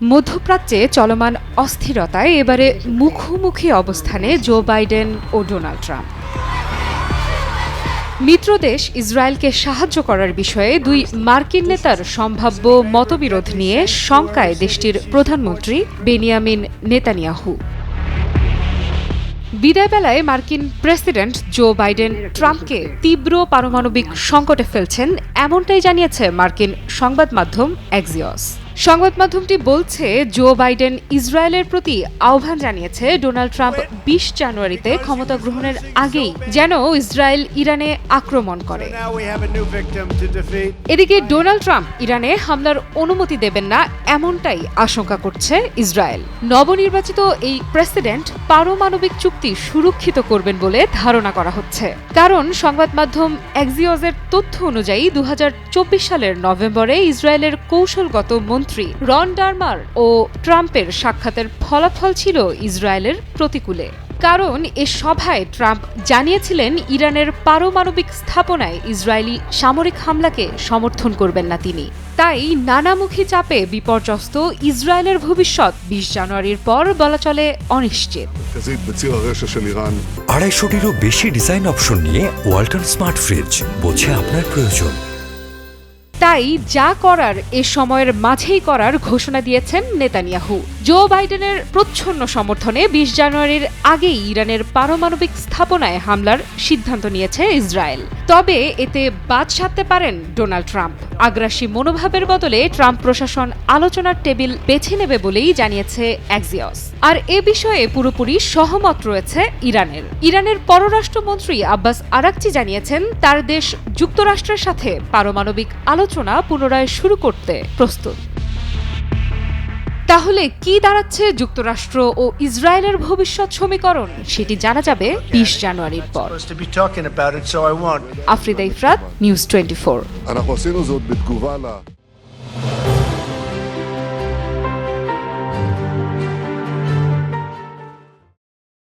মধ্যপ্রাচ্যে চলমান অস্থিরতায় এবারে মুখোমুখি অবস্থানে জো বাইডেন ও ডোনাল্ড ট্রাম্প। মিত্রদেশ ইসরায়েলকে সাহায্য করার বিষয়ে দুই মার্কিন নেতার সম্ভাব্য মতবিরোধ নিয়ে শঙ্কায় দেশটির প্রধানমন্ত্রী বেনিয়ামিন নেতানিয়াহু। বিদায়বেলায় মার্কিন প্রেসিডেন্ট জো বাইডেন ট্রাম্পকে তীব্র পারমাণবিক সংকটে ফেলছেন, এমনটাই জানিয়েছে মার্কিন সংবাদ মাধ্যম অ্যাক্সিওস। সংবাদ মাধ্যমটি বলছে, জো বাইডেন ইসরায়েলের প্রতি আহ্বান জানিয়েছে ডোনাল্ড ট্রাম্প ২০ জানুয়ারিতে ক্ষমতা গ্রহণের আগেই যেন ইসরায়েল ইরানে আক্রমণ করে। এদিকে ডোনাল্ড ট্রাম্প ইরানে হামলার অনুমতি দেবেন না, এমনটাই আশঙ্কা করছে ইসরায়েল। নবনির্বাচিত এই প্রেসিডেন্ট পারমাণবিক চুক্তি সুরক্ষিত করবেন বলে ধারণা করা হচ্ছে, কারণ সংবাদ মাধ্যম অ্যাক্সিওসের তথ্য অনুযায়ী ২০২৪ সালের নভেম্বরে ইসরায়েলের কৌশলগত মন্ত্রী রন ডারমার ও ট্রাম্পের সাক্ষাতের ফলাফল ছিল ইসরায়েলের প্রতিকূলে। কারণ এ সভায় ট্রাম্প জানিয়েছিলেন ইরানের পারমাণবিক স্থাপনায় ইসরায়েলি সামরিক হামলাকে সমর্থন করবেন না তিনি। তাই নানামুখী চাপে বিপর্যস্ত ইসরায়েলের ভবিষ্যৎ ২০ জানুয়ারির পর বলা চলে অনিশ্চিত। ২৫০টিরও বেশি ডিজাইন অপশন নিয়ে ওয়ালটন স্মার্ট ফ্রিজ, বোঝে আপনার প্রয়োজন। তাই যা করার এ সময়ের মাঝেই করার ঘোষণা দিয়েছেন নেতানিয়াহু। জো বাইডেনের প্রচ্ছন্ন সমর্থনে ২০ জানুয়ারির আগেই ইরানের পারমাণবিক স্থাপনায় হামলার সিদ্ধান্ত নিয়েছে ইসরায়েল। তবে এতে বাদ সাধতে পারেন ডোনাল্ড ট্রাম্প। আগ্রাসী মনোভাবের বদলে ট্রাম্প প্রশাসন আলোচনার টেবিল বেছে নেবে বলেই জানিয়েছে অ্যাক্সিওস। আর এ বিষয়ে পুরোপুরি সহমত রয়েছে ইরানের পররাষ্ট্রমন্ত্রী আব্বাস আরাকচি জানিয়েছেন, তার দেশ যুক্তরাষ্ট্রের সাথে পারমাণবিক আলোচনা পুনরায় শুরু করতে প্রস্তুত। তাহলে কি দাঁড়াচ্ছে যুক্তরাষ্ট্র ও ইসরায়েলের ভবিষ্যৎ সমীকরণ, সেটি জানা যাবে ২০ জানুয়ারির পর। আফ্রিদা ইফরাত, নিউজ 24।